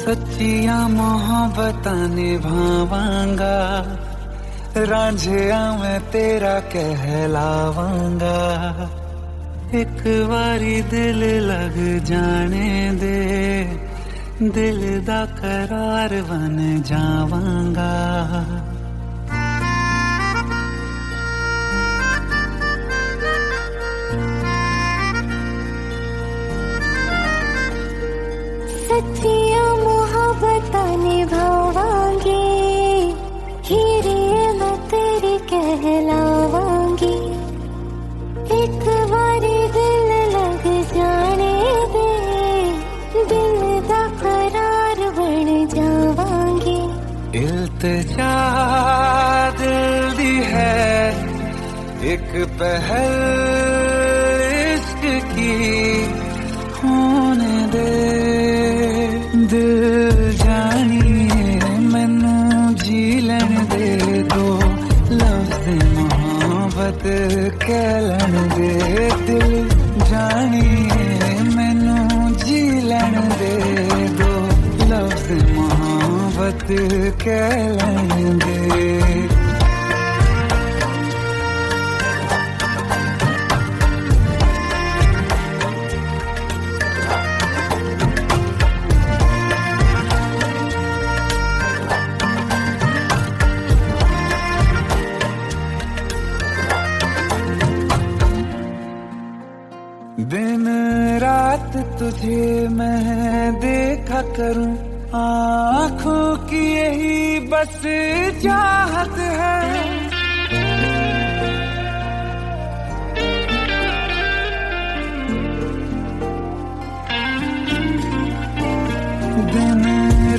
सच्चिया मोहब्बतां निभावांगा, रांझिया मैं तेरा कहलावांगा। एक बारी दिल लग जाने दे, दिल दा करार बन जावांगा। सच्चिया मोहब्बतां निभावांगी, हीरे मैं तेरी कहलावांगी। एक बारी दिल लग जाने दे, दिल दा करार बन जावांगी। इल्तिजा दिल दी है एक पहल इश्क की, होने दे दिल जानिए मैनू जी लैन दे दो, लफ्ज़ मोहब्बत कह लैन दे। दिल जानिए मैनू जी लैन दे दो, लफ्ज़ मोहब्बत कह लैन दे। दिन रात तुझे मैं देखा करूं, आँखों की यही बस चाहत है। दिन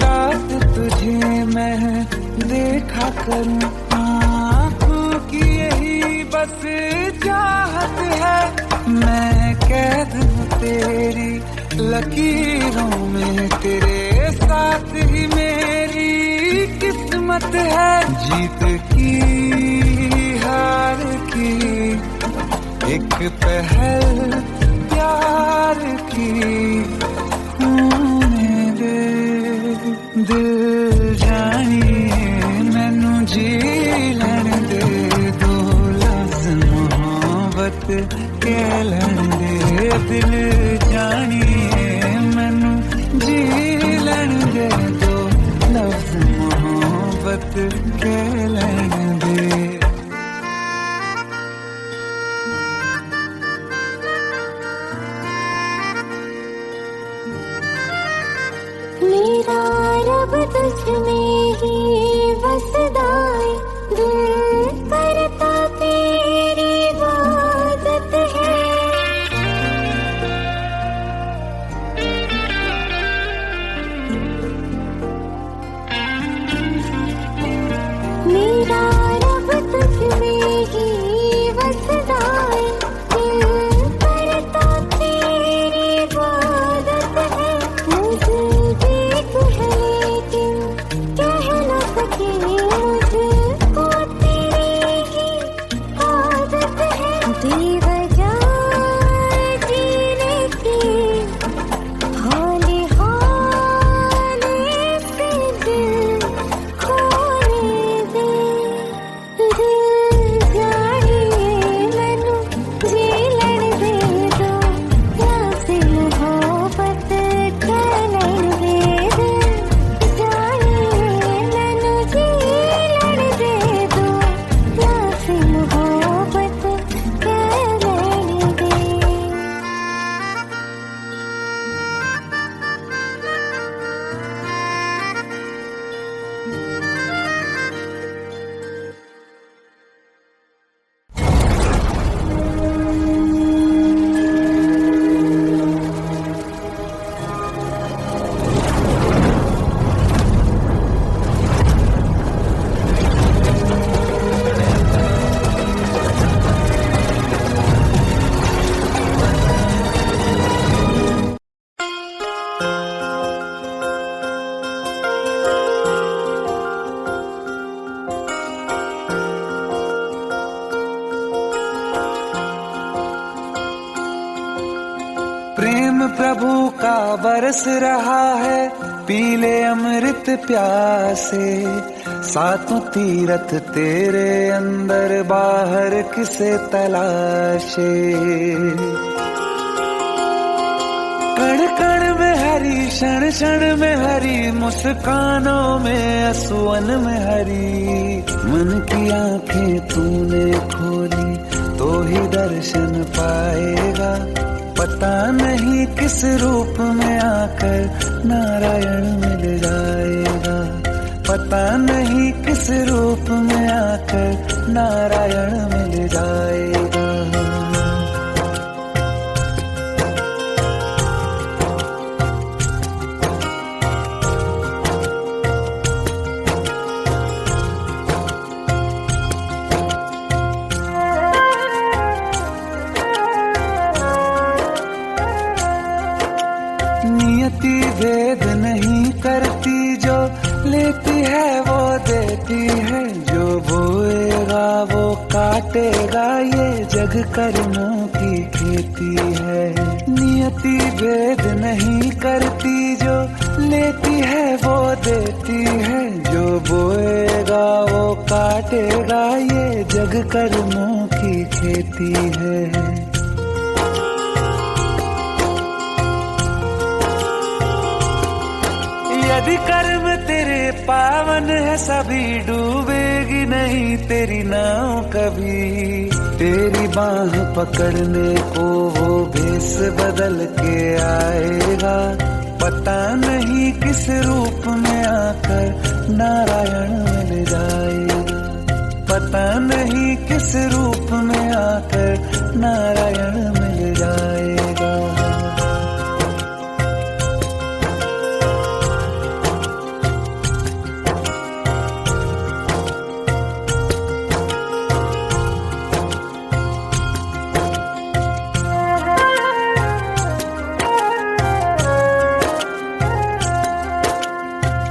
रात तुझे मैं देखा करूं, आँखों की यही बस चाहत है। मैं कैद हूँ तेरी लकीरों में, तेरे साथ ही मेरी किस्मत है। जीत की हार की एक पहल प्यार की, होने दे दिल जानिए मैनू जी लैन दे दो, लफ्ज़ मोहब्बत कह लैन दे। दिल जानिए मैनू जी लैन दे दो, लफ्ज़ मोहब्बत कह लैन दे। मेरा रब तुझ में ही बसदा है, दिल करता तेरी इबादत है। मेरा रब तुझ में ही बसदा है, दिल करता तेरी इबादत है। मुझे देख है लेकिन कह न सके, मुझको तेरी ही आदत है। बेवजह जीने की हाले हाले से दिल खोने दे। दिल जानिए मैनू जी लैन दे दो, लफ्ज़ मोहब्बत कह लैन दे। दिल जानिए मैनू जी लैन दे दो, लफ्ज़ मोहब्बत कह लैन दे। प्रेम प्रभु का बरस रहा है, पीले अमृत प्यासे, सातों तीरथ तेरे अंदर, बाहर किसे तलाशे। कण कण में हरी, क्षण क्षण में हरी, मुस्कानों में असुवन में हरी। मन की आंखें तूने खोली तो ही दर्शन पाएगा, पता नहीं किस रूप में आकर नारायण मिल जाएगा। पता नहीं किस रूप में आकर नारायण मिल जाएगा। नियति भेद नहीं करती, जो लेती है वो देती है, जो बोएगा वो काटेगा, ये जग कर्मों की खेती है। नियति भेद नहीं करती, जो लेती है वो देती है, जो बोएगा वो काटेगा, ये जग कर्मों की खेती है। यदि कर्म तेरे पावन है सभी, डूबेगी नहीं तेरी नाव कभी। तेरी बाह पकड़ने को वो भेष बदल के आएगा, पता नहीं किस रूप में आकर नारायण मिल जाएगा। पता नहीं किस रूप में आकर नारायण मिल जाएगा।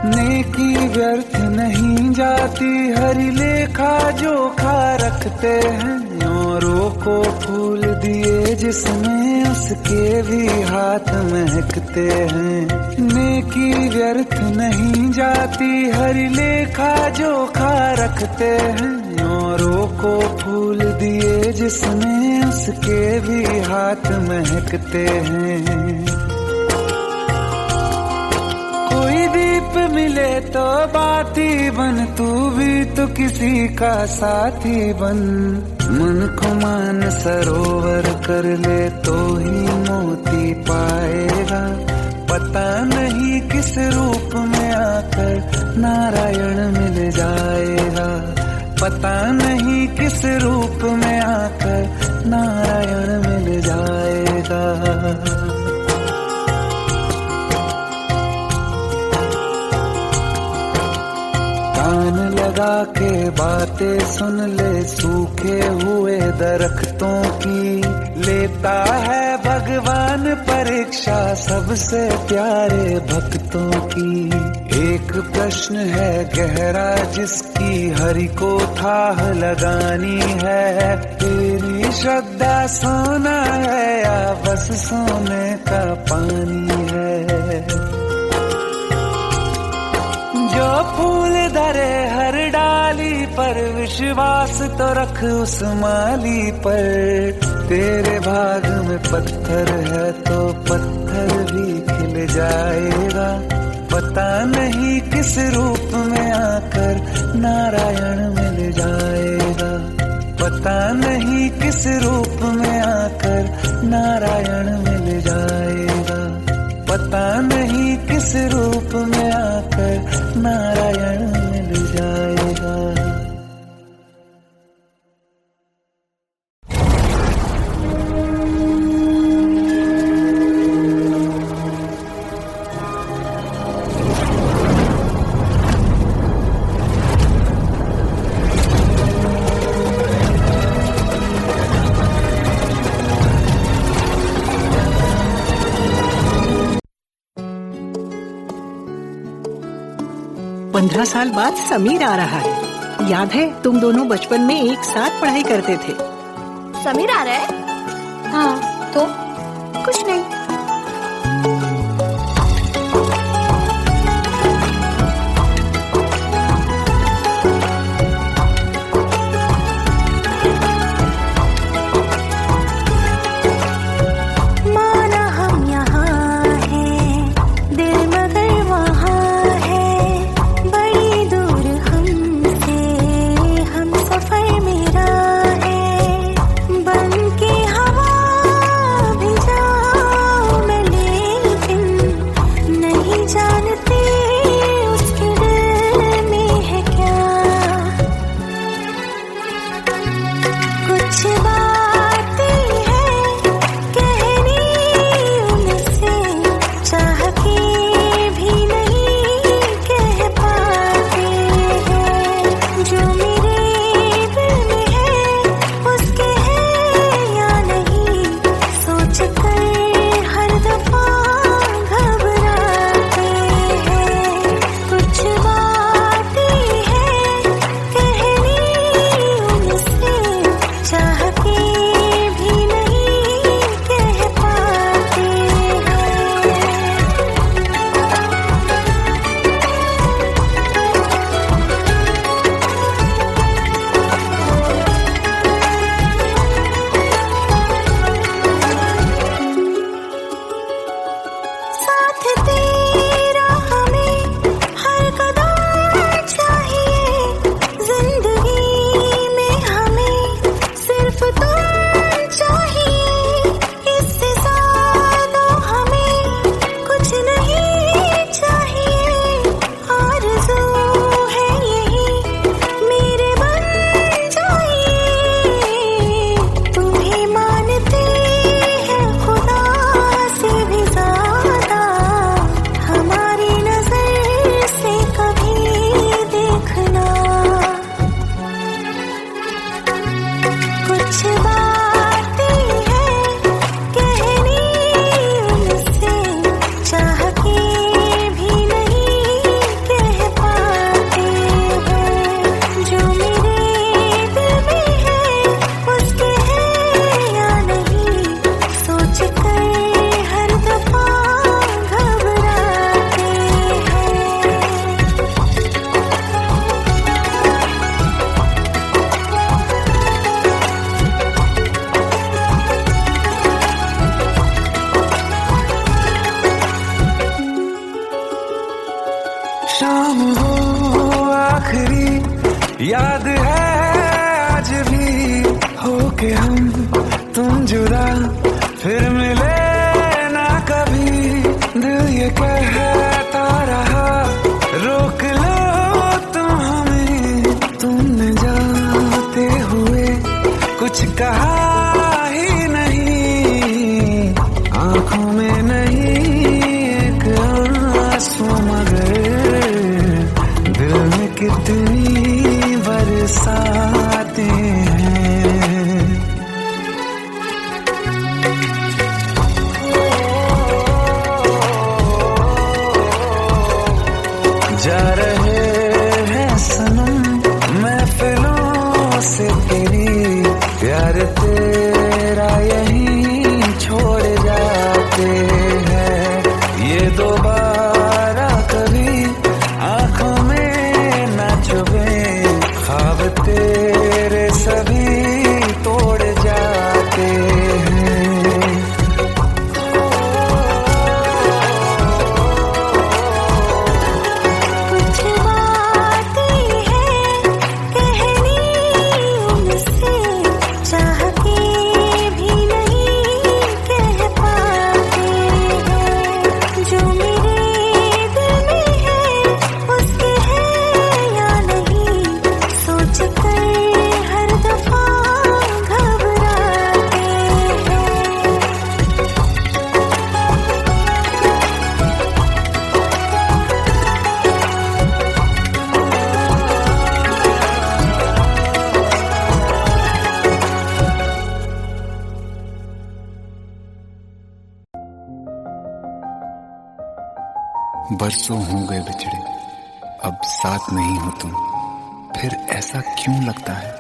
नेकी व्यर्थ नहीं जाती, हरि लेखा जोखा रखते हैं। औरों को फूल दिए जिसमें, उसके भी हाथ महकते हैं। नेकी व्यर्थ नहीं जाती, हरि लेखा जोखा रखते हैं। औरों को फूल दिए जिसमें, उसके भी हाथ महकते हैं। कोई दीप मिले तो बाती बन, तू भी तो किसी का साथी बन। मन को मान सरोवर कर ले तो ही मोती पाएगा, पता नहीं किस रूप में आकर नारायण मिल जाएगा। पता नहीं किस रूप में आकर नारायण मिल जाएगा। कान लगा के बातें सुन ले सूखे हुए दरख्तों की, लेता है भगवान परीक्षा सबसे प्यारे भक्तों की। एक प्रश्न है गहरा जिसकी हरि को थाह लगानी है, तेरी श्रद्धा सोना है या बस सोने का पानी है। जो फूल धरे हर डाली पर, विश्वास तो रख उस माली पर। तेरे भाग में पत्थर है तो पत्थर भी खिल जाएगा, पता नहीं किस रूप में आकर नारायण मिल जाएगा। पता नहीं किस रूप में आकर नारायण मिल जाएगा। पता नहीं किस रूप में आकर नारायण मिल जाएगा। पंद्रह साल बाद समीर आ रहा है। याद है तुम दोनों बचपन में एक साथ पढ़ाई करते थे। समीर आ रहा है? हाँ तो कुछ नहीं। शाम हो आखिरी याद है आज भी, होके हम तुम जुदा फिर मिले ना कभी। दिल ये कहता रहा रोक लो तुम हमें, तुमने जाते हुए कुछ कहा ही नहीं। आंखों में नहीं एक आंसू मगर दिल में कितनी बरसाते हैं। जा रहे हैं सनम महफिलों से तेरी, प्यार तेरा यहीं छोड़ जाते हैं। ये दोबारा कभी आंखों में न चुभे, ख्वाब तेरे सभी तोड़ जाते हैं। बरसों हो गए बिछड़े, अब साथ नहीं हो तुम, फिर ऐसा क्यों लगता है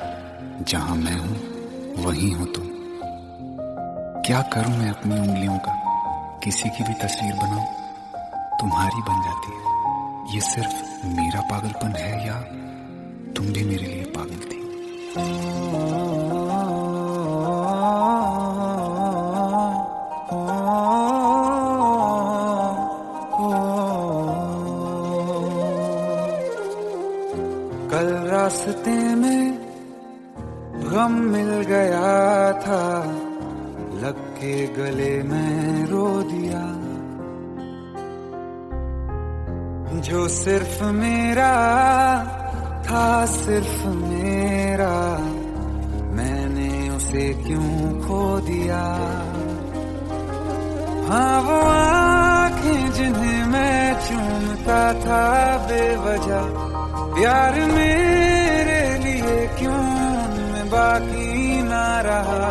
जहां मैं हूं वहीं हो तुम। क्या करूं मैं अपनी उंगलियों का, किसी की भी तस्वीर बनाऊं तुम्हारी बन जाती है। ये सिर्फ मेरा पागलपन है या तुम भी मेरे लिए पागल थी। कल रास्ते में गम मिल गया था, लग के गले में रो दिया। जो सिर्फ मेरा था सिर्फ मेरा, मैंने उसे क्यों खो दिया। हाँ वो आँखें जिन्हें मैं चूमता था बेवजह, प्यार मेरे लिए क्यों मैं बाकी ना रहा।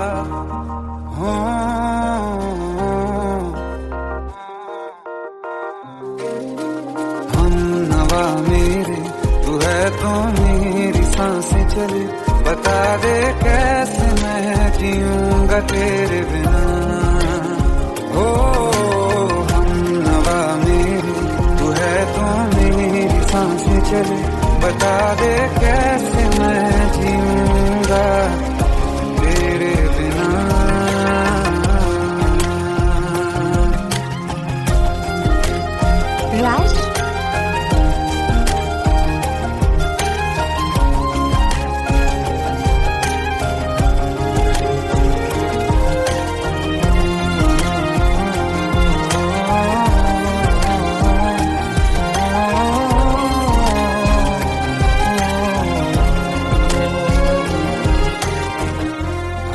हो हम नवा मेरे, तू है तो मेरी सांसें चले। बता दे कैसे मैं जीऊंगा तेरे बिना। हो हम नवा मेरे, तू है तो मेरी सांसें चले। बता दे कैसे मैं जीऊंगा तेरे बिना। राज,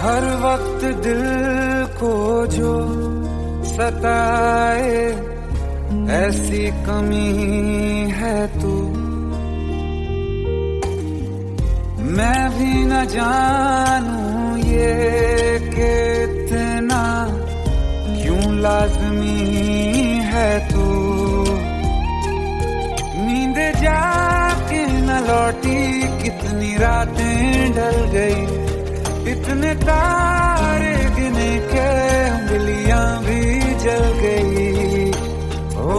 हर वक्त दिल को जो सताए ऐसी कमी है तू। मैं भी न जानूं ये कि इतना क्यों लाज़मी है तू। नींद जाके न लौटी, कितनी रातें ढल गई। इतने तारे गिने के उंगलियां भी जल गई। ओ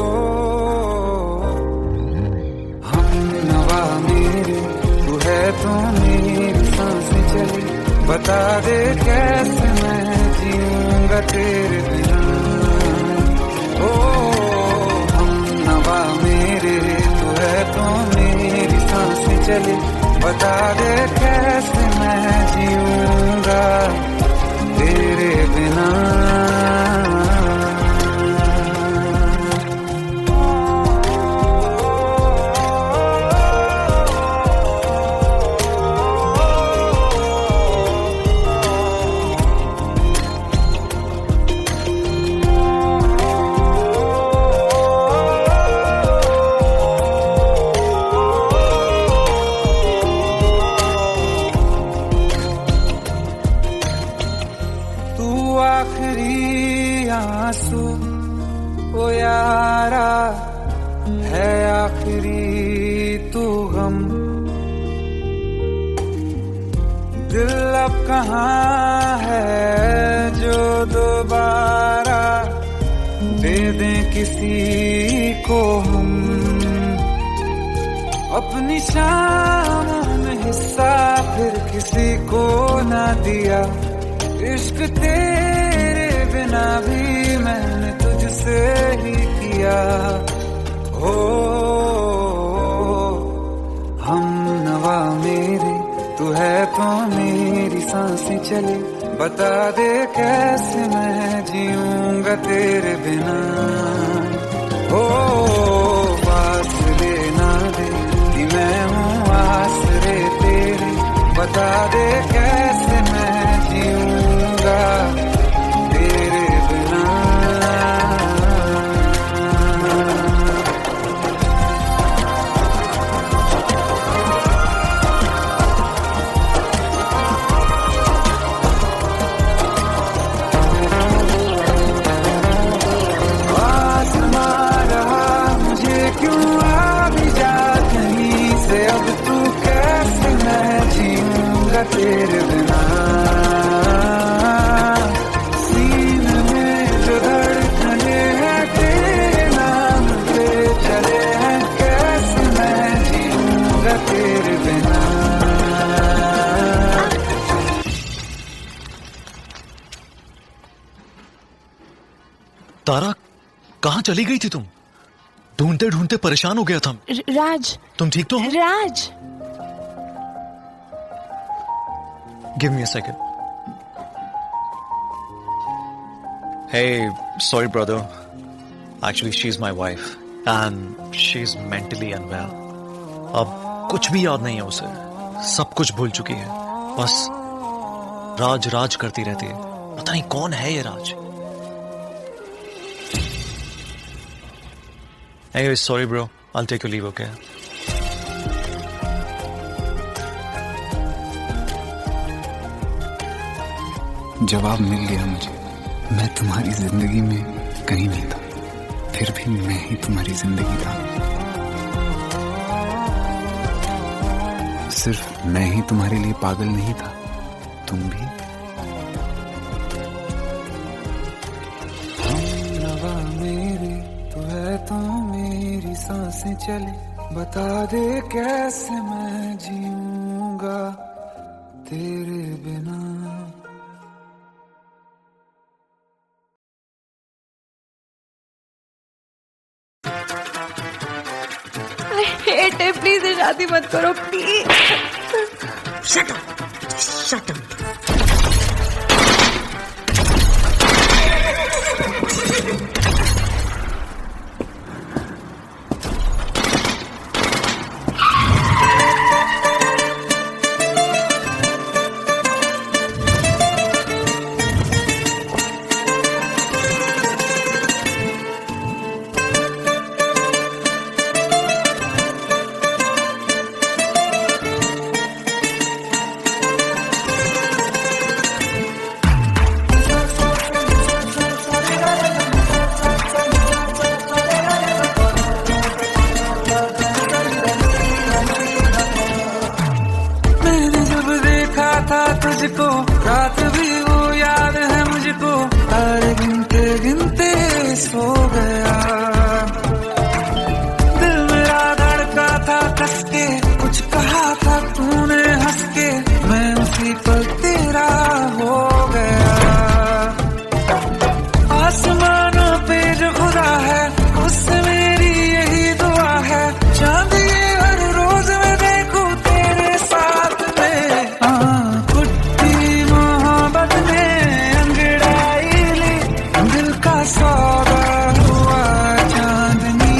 हम नवा मेरे, तू है तो मेरी सांसें चली। बता दे कैसे मैं जीऊंगा तेरे बिना। ओ हम नवा मेरे, तू है चले, बता दे कैसे मैं जीऊंगा तेरे बिना। आखिरी आंसू ओ यारा है, आखिरी तू गम। दिल अब कहाँ है जो दोबारा दे दें किसी को हम। अपनी शामों में हिस्सा फिर किसी को ना दिया, इश्क तेरे बिना भी मैंने तुझसे ही किया। हो हम नवा मेरे, तू है तो मेरी सांसें चले, बता दे कैसे मैं जीऊंगा तेरे बिना। हो फासले ना दे कि मैं हूँ आसरे तेरे, बता दे कैसे मैं जीऊंगा तेरे बिना। आसमां रहा मुझे क्यों आ भी जा कहीं से, अब तू कैसे मैं जीऊंगा तेरे बिना। सीने में जो धड़कने हैं तेरे नाम पे चले हैं, कैसे मैं जीऊंगा तेरे बिना। तारा, कहाँ चली गई थी तुम? ढूंढते ढूंढते परेशान हो गया था। राज, तुम ठीक तो हो? राज, Give me a second. Hey, sorry brother. Actually, she's my wife and she's mentally unwell. अब कुछ भी याद नहीं है उसे, सब कुछ भूल चुकी है, बस राज राज करती रहती है। पता नहीं कौन है ये राज। Anyway, sorry bro. I'll take your leave, okay? जवाब मिल गया मुझे, मैं तुम्हारी जिंदगी में कहीं नहीं था, फिर भी मैं ही तुम्हारी जिंदगी था। सिर्फ मैं ही तुम्हारे लिए पागल नहीं था, तुम भी। नवा मेरे, तू है तो मेरी सांसें चले, बता दे कैसे मैं जीऊंगा तेरे बिना। प्लीज शादी मत करो please. Shut up. Shut up. तुझको रात भी वो याद है मुझको, तारे गिनते गिनते सो गया। दिल मेरा धड़का था कस के, कुछ कहा था तूने हंस के, मैं उसी पल तेरा हो गया। आसमानों पे जो खुदा है उससे मेरी यही दुआ है, चांद ये हर रोज मैं देखूं सौदा हुआ चांदनी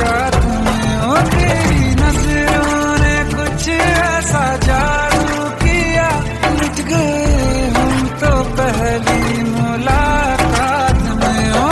रात में। ओ तेरी नजरों ने कुछ ऐसा जादू किया, लुट गए हम तो पहली मुलाकात में। ओ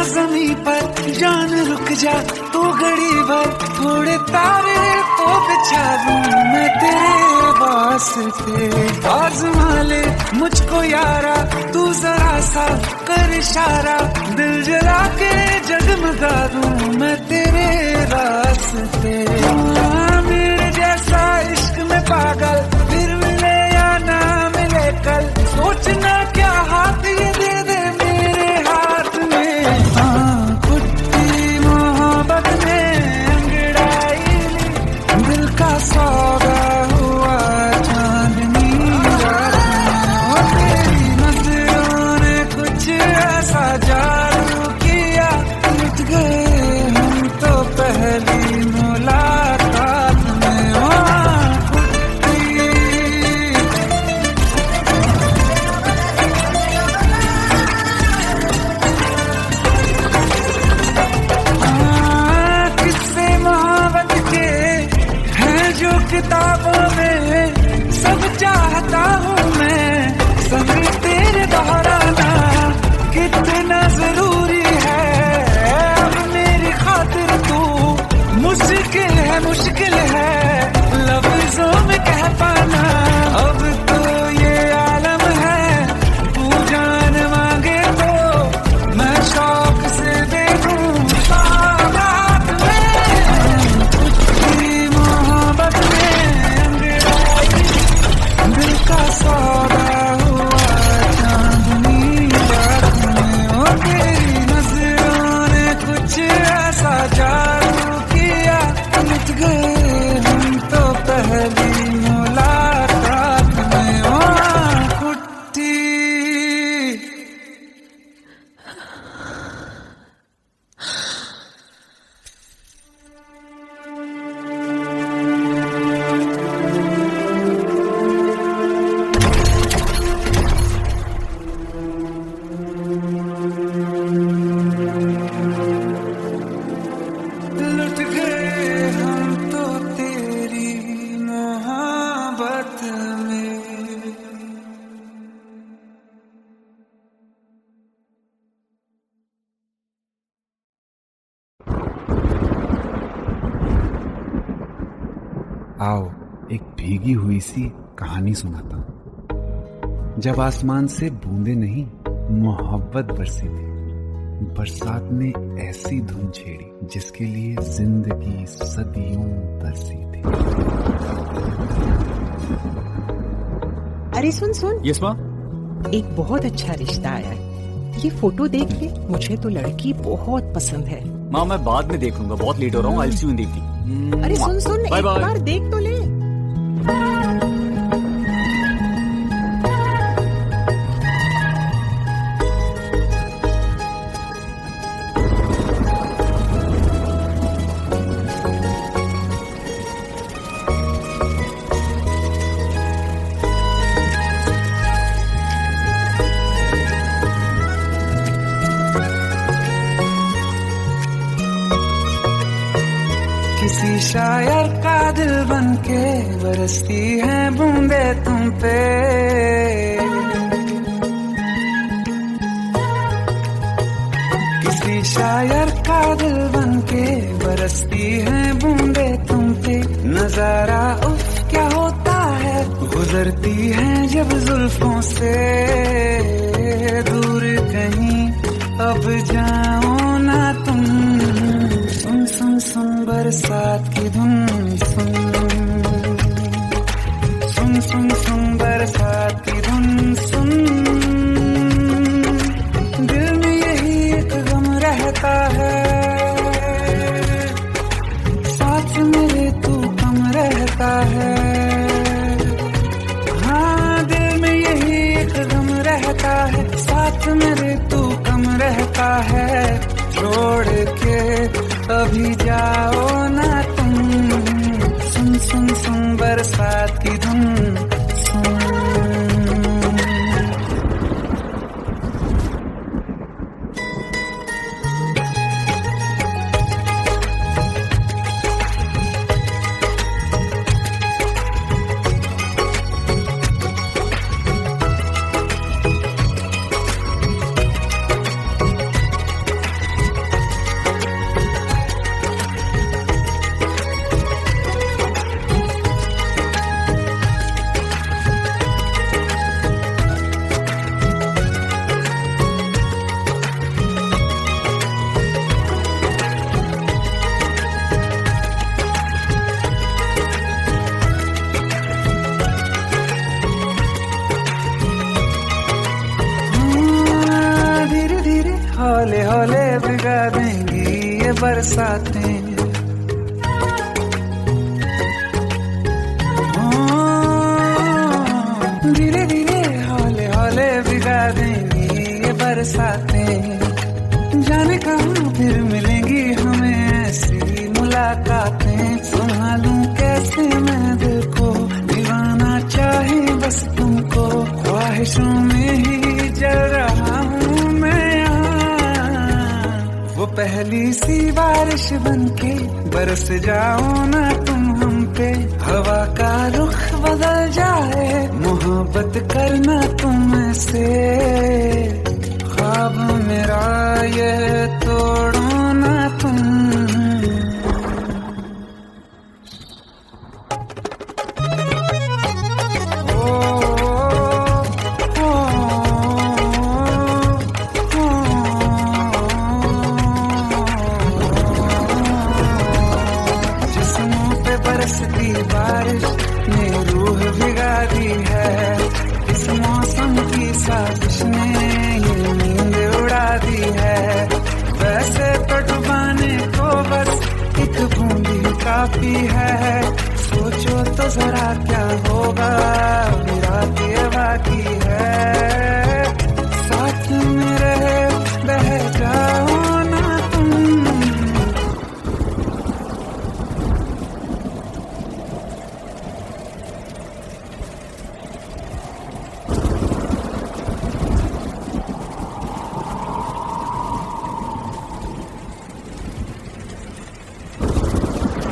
ज़मीं पर जान रुक जा तू घड़ी भर, थोड़े तारे तो बिछा दूं मैं तेरे वास्ते। आज़मा ले मुझको यारा तू जरा सा कर इशारा, दिल जला के जगमगा दूं मैं तेरे रास्ते। मेरे जैसा इश्क में पागल फिर मिले या ना मिले कल, सोचना क्या हाथ ये दे दे मेरे हाथ में। कुट्टी मोहब्बत में अंगड़ाई ली, दिल का सौदा हुआ चांदनी रात में। ओ तेरी नजरों ने कुछ ऐसा जादू किया, लुट गए हम तो पहली मुलाकात में। ओ किताबों में सब चाहता हूँ मैं, संग तेरे दोहराना कितना जरूरी है। अब मेरी खातिर तू मुश्किल है लफ्जों में कह पाना। अब तो ये आलम है तू जान मांगे तो मैं शौक से दे दूँ सौगात में। तेरी मोहब्बत दिल का सौदा हुआ चांदनी रात में। ओ तेरी नजरों ने कुछ ऐसा जादू किया, लुट गए हम तो पहली मुलाकात में। ओ कुट्टी लुट गए हम तो तेरी मोहब्बत में। आओ एक भीगी हुई सी कहानी सुनाता हूं। जब आसमान से बूंदे नहीं मोहब्बत बरसी थी, बरसात ने ऐसी धुन छेड़ी जिसके लिए जिंदगी सदियों तरसी थी। अरे सुन यस माँ। एक बहुत अच्छा रिश्ता आया है, ये फोटो देख ले, मुझे तो लड़की बहुत पसंद है। माँ मैं बाद में देख लूंगा, बहुत लेट हो रहा हूँ। आई सी यू इन द इवनिंग। अरे सुन एक बार देख तो ले। किसी शायर का दिल बनके बरसती है बूंदे तुम पे। किसी शायर का दिल बनके बरसती है बूंदे तुम पे। नजारा उफ क्या होता है, गुजरती है जब जुल्फों से। दूर कहीं अब जाओ ना तुम बरसात की धुन सुन सुन सुन सुन बरसात की धुन सुन। दिल में यही एक गम रहता है, साथ मेरे तू कम रहता है। हाँ दिल में यही एक गम रहता है, साथ मेरे तू कम रहता है। छोड़ के अभी जाओ ना तुम, सुन सुन सुन बरसात की धुन सुन। हौले हौले भिगा देंगी ये बरसातें, धीरे धीरे हौले हौले भिगा देंगी ये बरसातें। जाने कहाँ फिर मिलेंगी हमें ऐसी मुलाकातें। संभालूं कैसे मैं दिल को, दीवाना चाहे बस तुमको। ख्वाहिशों में ही जल रहा हूँ मैं वो पहली सी बारिश बनके। बरस जाओ ना तुम हम पे, हवा का रुख बदल जाए। मोहब्बत करना तुम से, ख्वाब मेरा ये तोड़ो ना तुम। बरसती बारिश ने रूह भिगा दी है, इस मौसम की साजिश ने ये नींद उड़ा दी है। वैसे तो डुबाने को बस एक बूंदी काफी है। सोचो तो जरा क्या होगा, रात ये बाकी है। साथ में रहे बह जाओ ना तुम।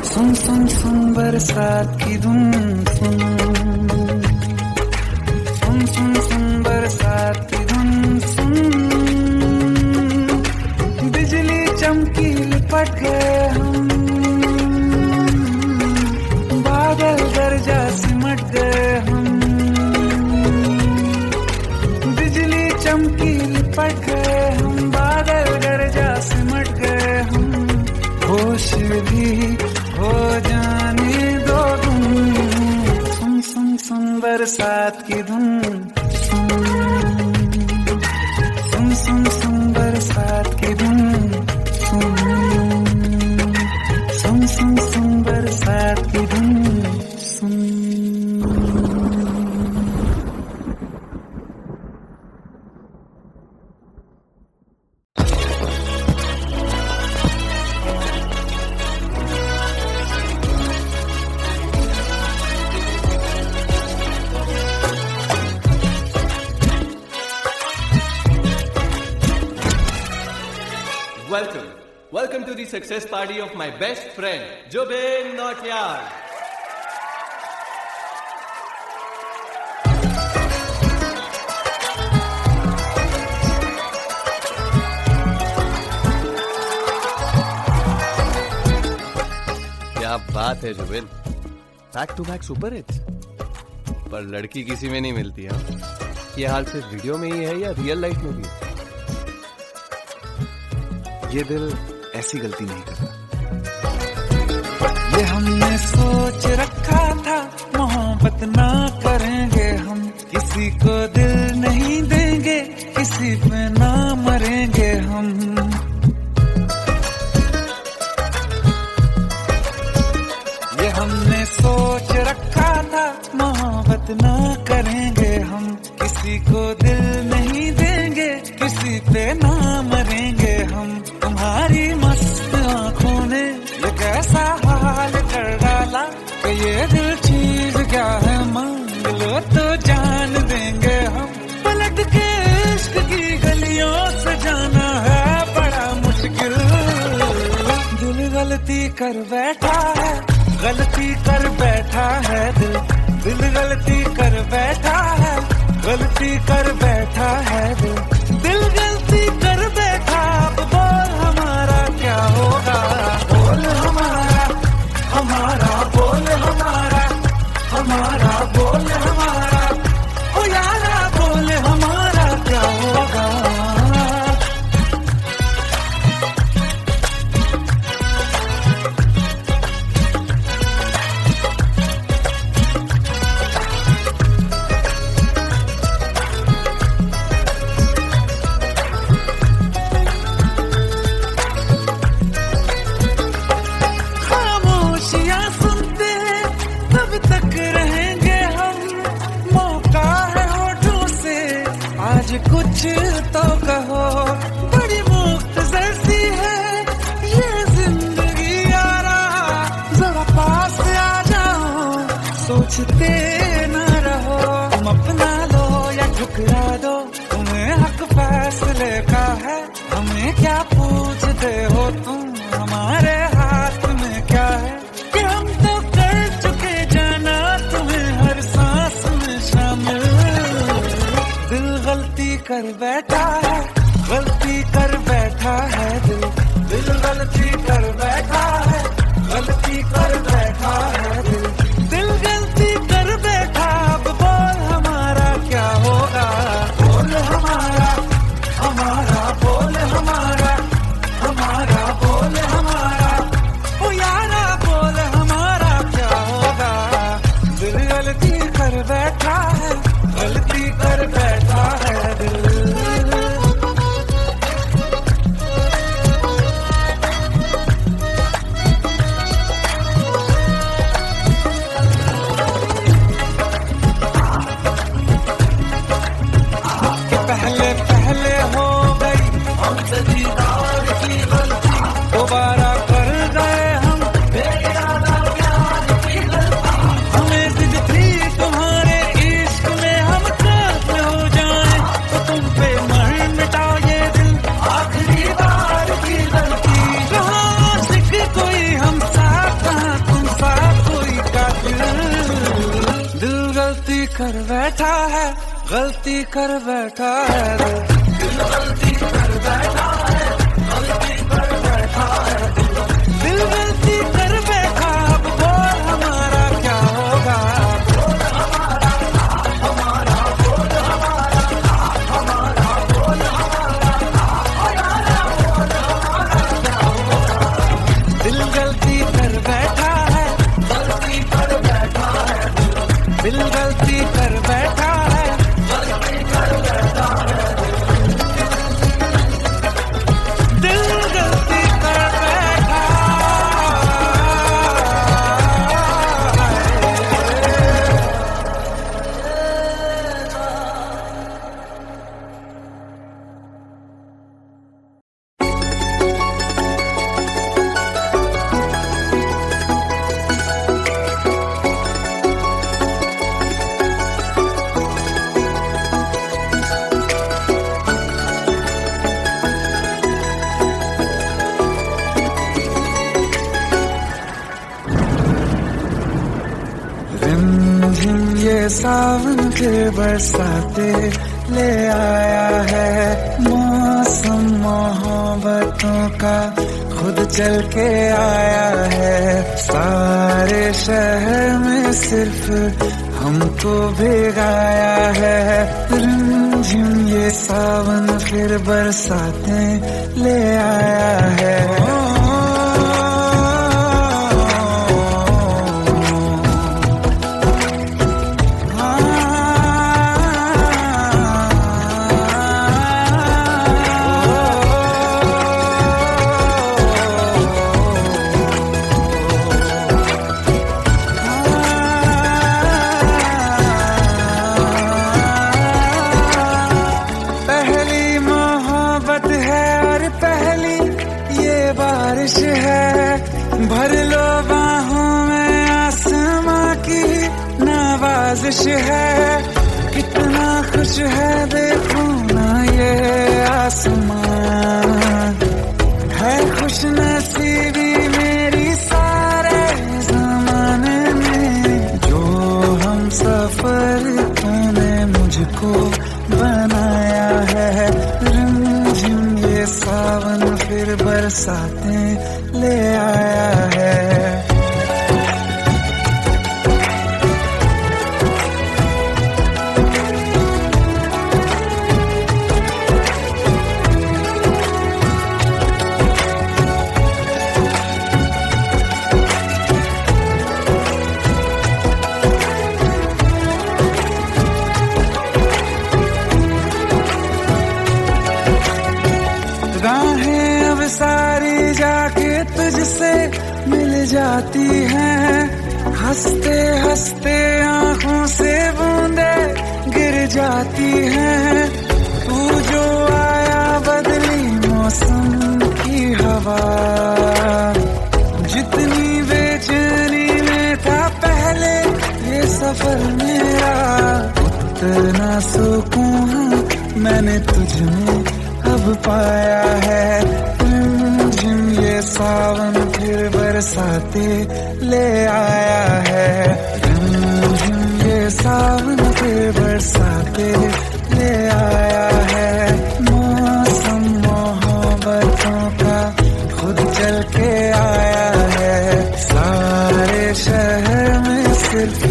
सुन सुन सुन बरसात की धुन सुन सुन सुन सुन बरसात की धुन सुन। बिजली चमकी लिपट गए हम, बादल गरजा सिमट गए हम। बिजली चमकी लिपट गए हम, बादल गरजा सिमट गए हम। होश भी हो जाने दो तुम, सुन सुन सुन बरसात की धुन सुन सुन सुन सुन बरसात की धुन सुन सुन सुन सुन बरसात की धुन सुन। Welcome to the success party of my best friend, Jobin Nautiyal. क्या बात है Zubin, back to back super hits. पर लड़की किसी में नहीं मिलती है। ये हाल सिर्फ वीडियो में ही है या रियल लाइफ में भी? ये दिल ऐसी गलती नहीं करता। ये हमने सोच रखा था मोहब्बत ना करेंगे हम, किसी को दिल नहीं देंगे, किसी पे ना मरेंगे हम। ये हमने सोच रखा था मोहब्बत ना करेंगे हम, किसी को दिल नहीं देंगे, किसी पे ना मरेंगे हम। तुम्हारी मस्त आंखों ने ये कैसा हाल कर डाला कि ये दिल चीज क्या है मांग लो तो जान देंगे हम। पलट के इश्क की गलियों से जाना है बड़ा मुश्किल। दिल गलती कर बैठा है, गलती कर बैठा है दिल, दिल गलती कर बैठा है, गलती कर बैठा है दिल, दिल गलती कर बैठा। अब बोल हमारा क्या होगा, बोल हमारा, हमारा बोल हमारा, हमारा बोल हमारा, ओ यारा बोल हमारा क्या होगा। खामोशियां सुनते तब तक रहेंगे हम, मौका है होठों से आज कुछ तो कहो। बड़ी मुख्तसर सी है ये जिंदगी यारा, जरा पास आ जाओ सोचते न रहो। तुम अपना लो या ठुकरा दो, तुम्हें हक फैसले का है, हमें क्या पूछते हो तुम, हमारे हाथ में क्या है कि हम तो कर चुके जाना तुम्हें हर सांस में शामिल। दिल गलती कर बैठा है, गलती कर बैठा है दिल, दिल गलती कर बैठा है, गलती कर बैठा है दिल, दिल गलती कर बैठा। अब बोल हमारा क्या होगा, बोल हमारा, हमारा बोल हमारा, हमारा बोल हमारा, ओ यारा बोल हमारा क्या होगा। दिल गलती कर बैठा है, गलती कर बैठा है दिल। पहले पहले हो गई हमसे दीदार की गलती, दोबारा कर गए हम बेइरादा प्यार की गलती। हमें जिद थी तुम्हारे इश्क में हम काफिर हो जाएं, तो तुम पे मर मिटा ये दिल आखिरी बार की गलती। कहाँ आशिक कोई हम साथ, कहाँ तुम साथ कोई कातिल। दिल गलती कर बैठा है, गलती कर बैठा है दिल गलती कर बैठा है, गलती कर बैठा है दिल गलती कर बैठा। अब बोल हमारा क्या होगा, बोल हमारा, हमारा बोल हमारा, हमारा बोल हमारा, हमारा बोल हमारा क्या होगा। दिल गलती कर बैठा है, गलती कर बैठा है दिल गलती कर बैठा है, गलती कर बैठा है दिल गलती कर बैठा रिमझिम ये सावन के बरसाते ले आया है, मौसम मोहब्बतों का खुद चल के आया है। सारे शहर में सिर्फ हमको भिगाया है। रिमझिम ये सावन फिर बरसातें ले आया है। भर लो बाहों में, आसमां की नवाजिश है। कितना खुश है देखो ना ये आसमां, है खुश नसीबी मेरी सारे जमाने में। जो हम सफर तूने मुझको बनाया है, रिमझिम ये सावन फिर बरसातें ले आया है। राहें अब सारी जाके तुझसे मिल जाती हैं, हंसते हंसते आंखों से बूंदे गिर जाती हैं। तू जो आया बदली मौसम की हवा, जितनी बेचैनी में था पहले ये सफर मेरा, उतना सुकून मैंने तुझ में अब पाया है। रिमझिम ये सावन फिर बरसाते ले आया है। रिमझिम ये सावन फिर बरसाते ले आया है। मौसम मोहब्बतों का खुद चल के आया है। सारे शहर में सिर्फ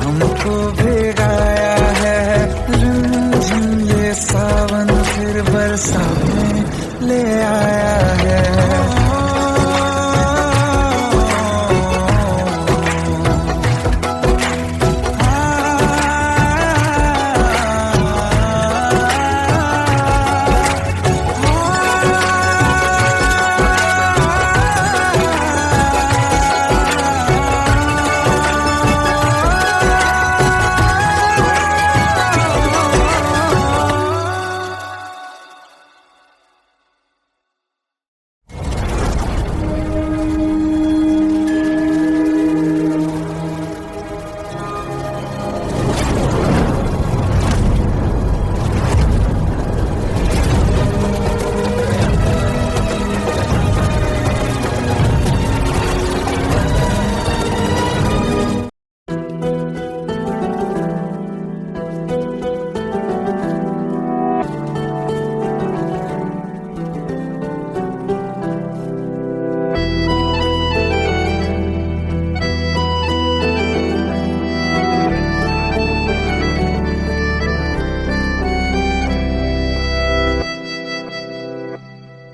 हमको भिगाया है। रिमझिम ये सावन फिर बरसाने ले आया है।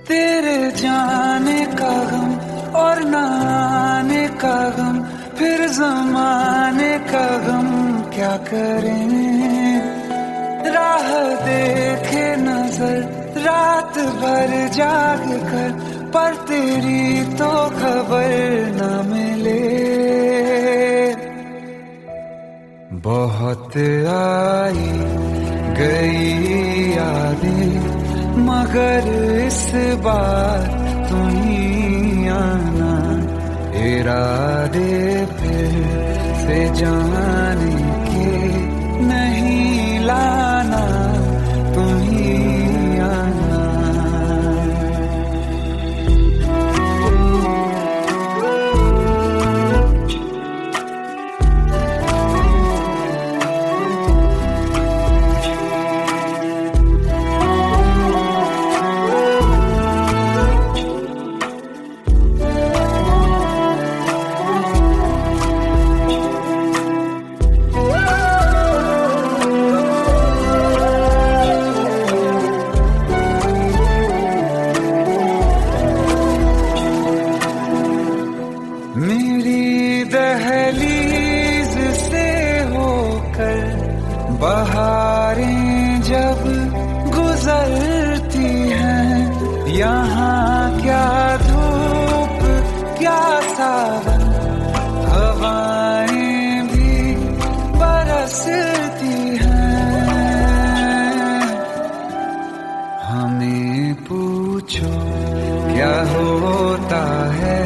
तेरे जाने का गम और न आने का गम, फिर जमाने का गम क्या करें। राह देखे नजर रात भर जाग कर, पर तेरी तो खबर न मिले। बहुत आई गई यादें, मगर इस बार तुम ही आना। इरादे फिर से जाने के नहीं लाना, तुम ही आना। मेरी दहलीज से होकर बहारें जब गुजरती हैं, यहाँ क्या धूप क्या सावन, हवाएं भी बरसती हैं। हमें पूछो क्या होता है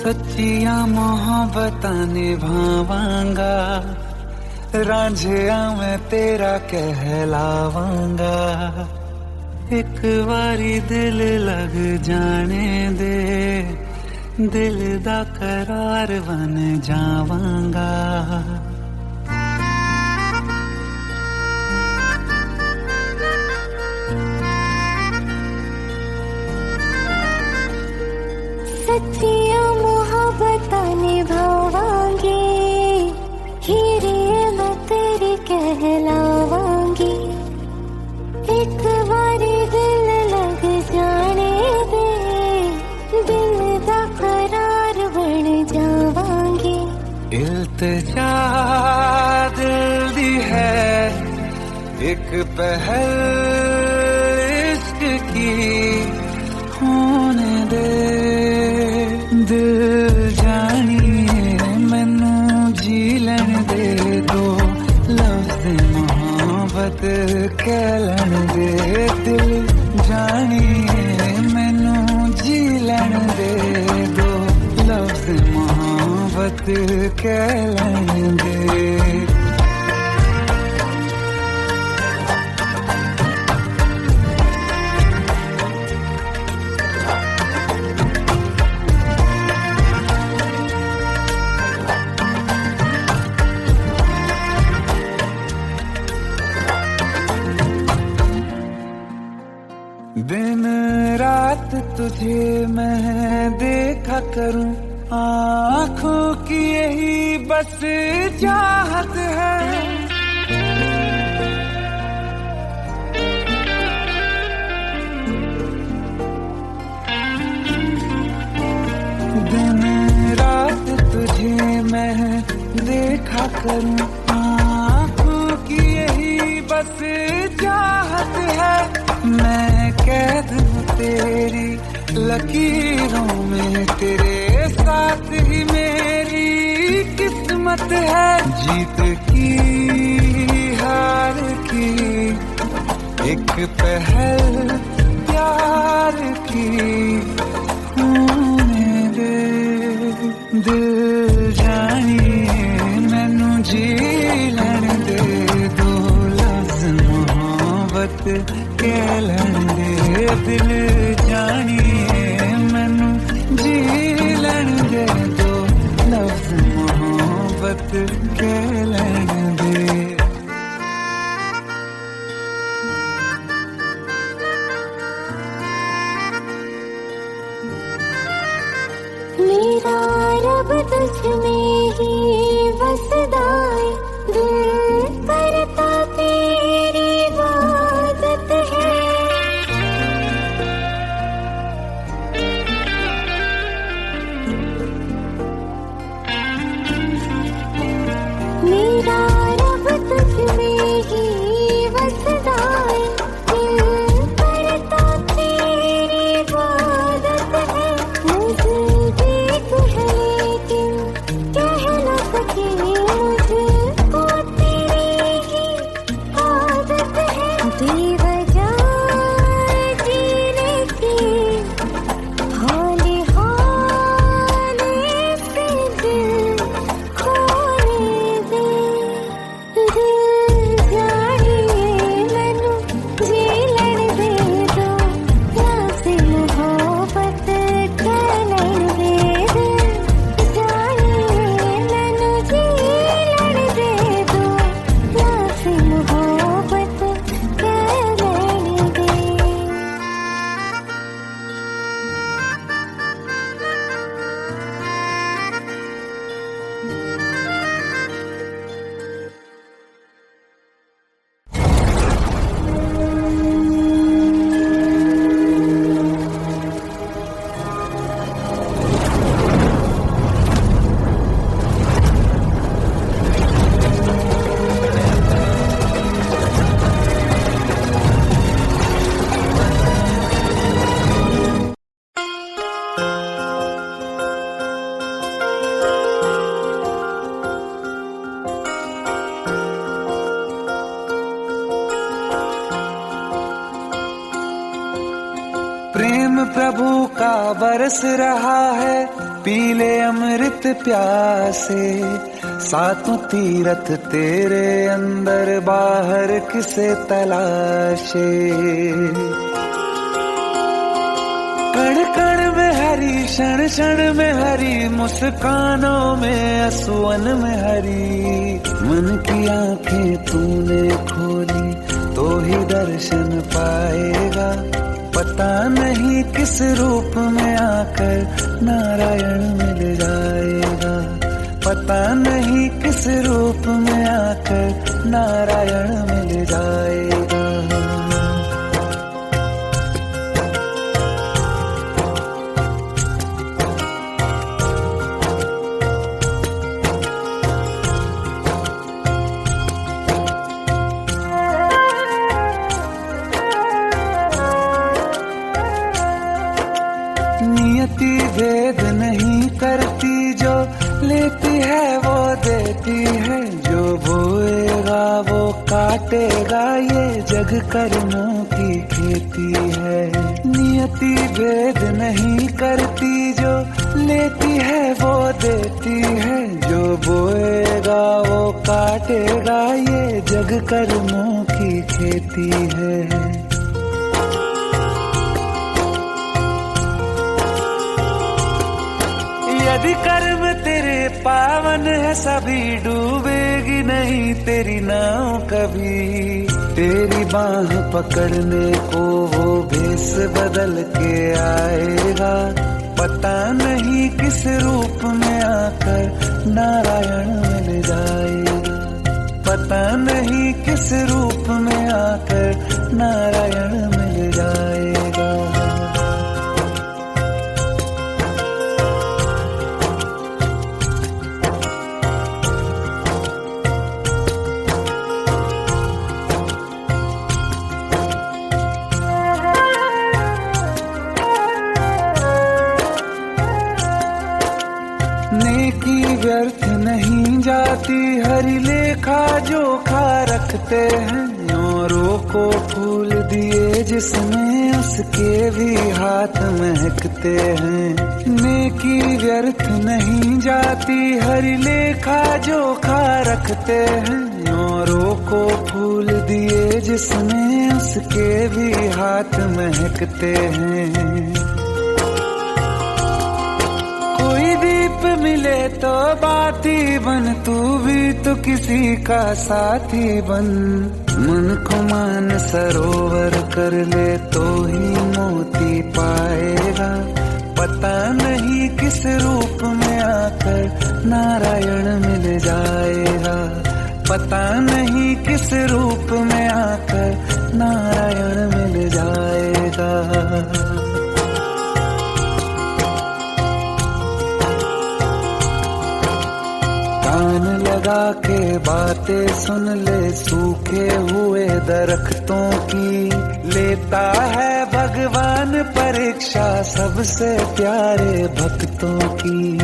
सच्चिया मोहब्बतां निभावांगा, रांझिया मैं तेरा कहलावांगा। एक बारी दिल लग जाने दे, दिल दा करार बन जावांगा। सच्चिया मोहब्बतां निभावांगी, हीरे मैं तेरी कहलावांगी। एक बारी दिल लग जाने दे, दिल दा करार बन जावांगी। इल्तिजा दिल दी है एक पहल इश्क की, होने दे दिल जानिए मैनू जी लैन दे दो, लफ्ज़ मोहब्बत कह लैन दे। दिल जानिए मैनू जी लैन दे दो, लफ्ज़ मोहब्बत कह लैन दे। दिन रात तुझे मैं देखा करूं, आँखों की यही बस चाहत है। दिन रात तुझे मैं देखा करूं, आँखों की यही बस चाहत है। मैं कैद हूँ तेरी लकीरों में, तेरे साथ ही मेरी किस्मत है। जीत की हार की एक पहल प्यार की, होने दे दिल जानिए मैनू जी लैन दे दो, लफ्ज़ मोहब्बत कह लैन दे। दिल जानिए मैनू जी लैन दे दो, लफ्ज़ मोहब्बत कह लैन दे। मेरा रब तुझ में ही बसदा है, दिल करता तेरी इबादत है। मेरा रब तुझ में ही बसदा है, दिल करता तेरी इबादत है। मुझे देख है लेकिन कह न प्रेम प्रभु का बरस रहा है, पीले अमृत प्यासे। सातों तीरथ तेरे अंदर, बाहर किसे तलाशे। कण कण में हरी, क्षण क्षण में हरी, मुस्कानों में असुवन में हरी। मन की आंखें तूने खोली तो ही दर्शन पाएगा। पता नहीं किस रूप में आकर नारायण मिल जाएगा। पता नहीं किस रूप में आकर नारायण मिल जाएगा। नियति भेद नहीं करती, जो लेती है वो देती है। जो बोएगा वो काटेगा, ये जग कर्मों की खेती है। नियति भेद नहीं करती, जो लेती है वो देती है। जो बोएगा वो काटेगा, ये जग कर्मों की खेती है। यदि कर्म तेरे पावन है, सभी डूबेगी नहीं तेरी नाव कभी। तेरी बाह पकड़ने को वो भेष बदल के आएगा। पता नहीं किस रूप में आकर नारायण मिल जाएगा। पता नहीं किस रूप में आकर नारायण मिल जाएगा। नेकी व्यर्थ नहीं जाती, हरि लेखा जोखा रखते हैं। औरों को फूल दिए जिसमें, उसके भी हाथ महकते हैं। नेकी व्यर्थ नहीं जाती, हरि लेखा जोखा रखते हैं। औरों को फूल दिए जिसमें, उसके भी हाथ महकते हैं। कोई दीप मिले तो बाती बन, तू भी तो किसी का साथी बन। मन को मान सरोवर कर ले तो ही मोती पाएगा। पता नहीं किस रूप में आकर नारायण मिल जाएगा। पता नहीं किस रूप में आकर नारायण मिल जाएगा। कान लगा के बातें सुन ले, सूखे हुए दरख्तों की। लेता है भगवान परीक्षा सबसे प्यारे भक्तों की।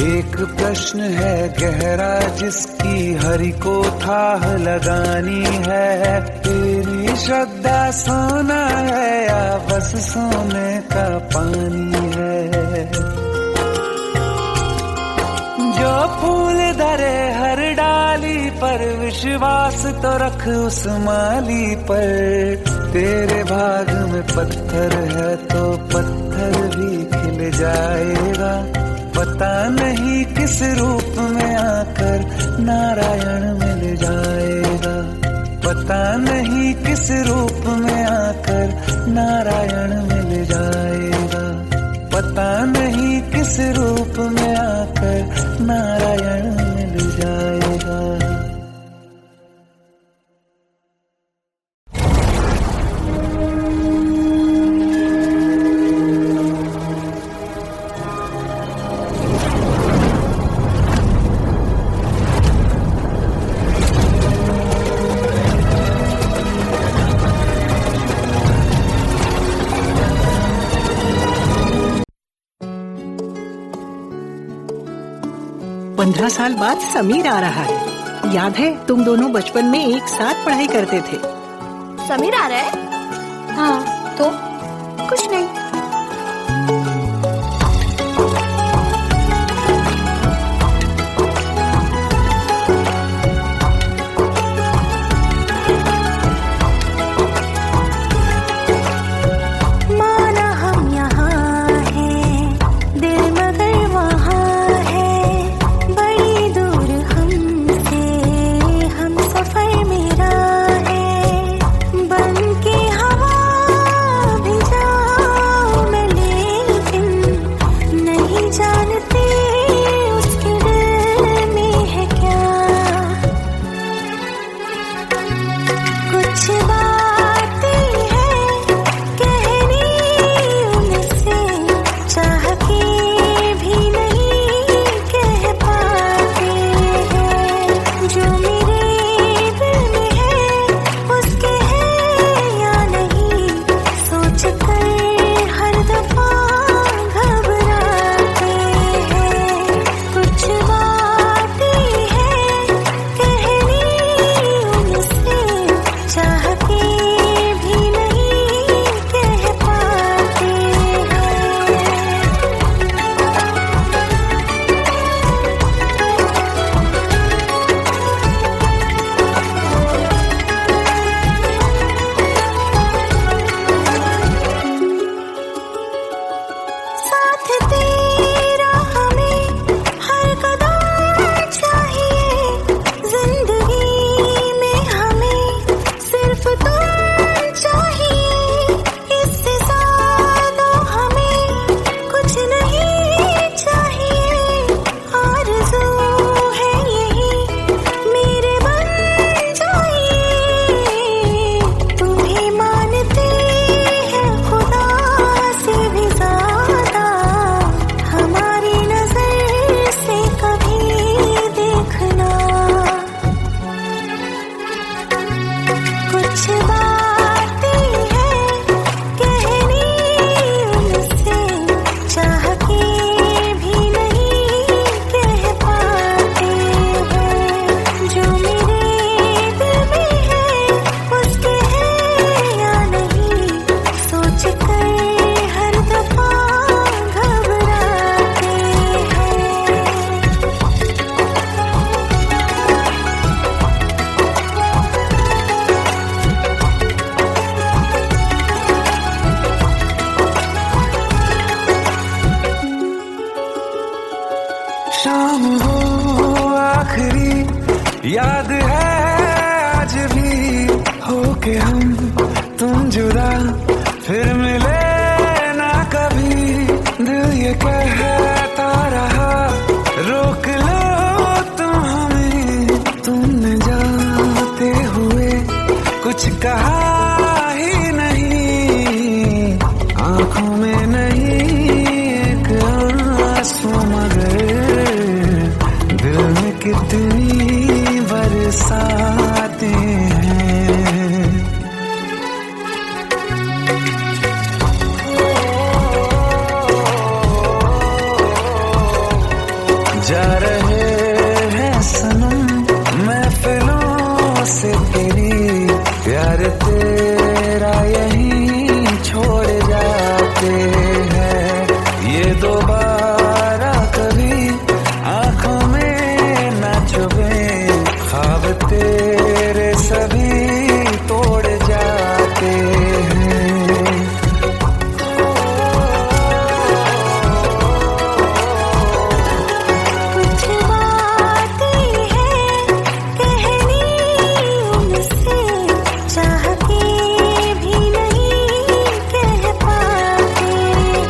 एक प्रश्न है गहरा जिसकी हरि को थाह लगानी है। तेरी श्रद्धा सोना है या बस सोने का पानी है। जो फूल धरे हर डाली पर, विश्वास तो रख उस माली पर। तेरे भाग में पत्थर है तो पत्थर भी खिल जाएगा। पता नहीं किस रूप में आकर नारायण मिल जाएगा। पता नहीं किस रूप में आकर नारायण मिल जाएगा। पता नहीं किस रूप में आकर नारायण मिल जाएगा। पंद्रह साल बाद समीर आ रहा है। याद है तुम दोनों बचपन में एक साथ पढ़ाई करते थे। समीर आ रहा है? हाँ तो कुछ नहीं। कि हम तुम जुदा फिर मिले ना कभी, दिल ये कहता रहा रोक लो तुम हमें, तुमने जाते हुए कुछ कहा ही नहीं, आंखों में नहीं एक आंसू मगर दिल में कितनी बरसाते हैं। जा रहे हैं सनम महफिलों से तेरी, प्यार तेरा यहीं छोड़ जाते हैं, ये दोबारा कभी आंखों में न चुभे, ख्वाब तेरे सभी तोड़ जाते हैं। कुछ बातें हैं कहनी उनसे, चाह के भी नहीं कह पाते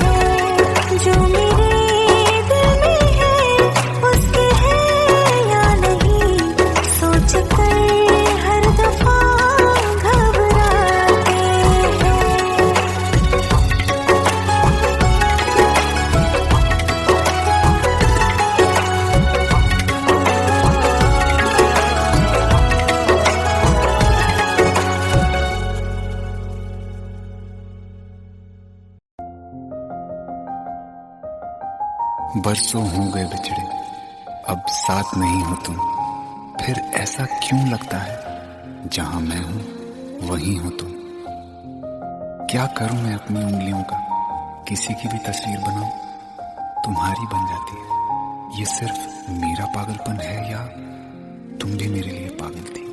हैं, जो मेरे दिल में है उसके है या नहीं, सोच कर हर दफा घबराते हैं। बरसों हो गए बिछड़े, अब साथ नहीं हो तुम, फिर ऐसा क्यों लगता है जहां मैं हूं वहीं हो तुम। क्या करूं मैं अपनी उंगलियों का, किसी की भी तस्वीर बनाऊं तुम्हारी बन जाती है। ये सिर्फ मेरा पागलपन है या तुम भी मेरे लिए पागल थी।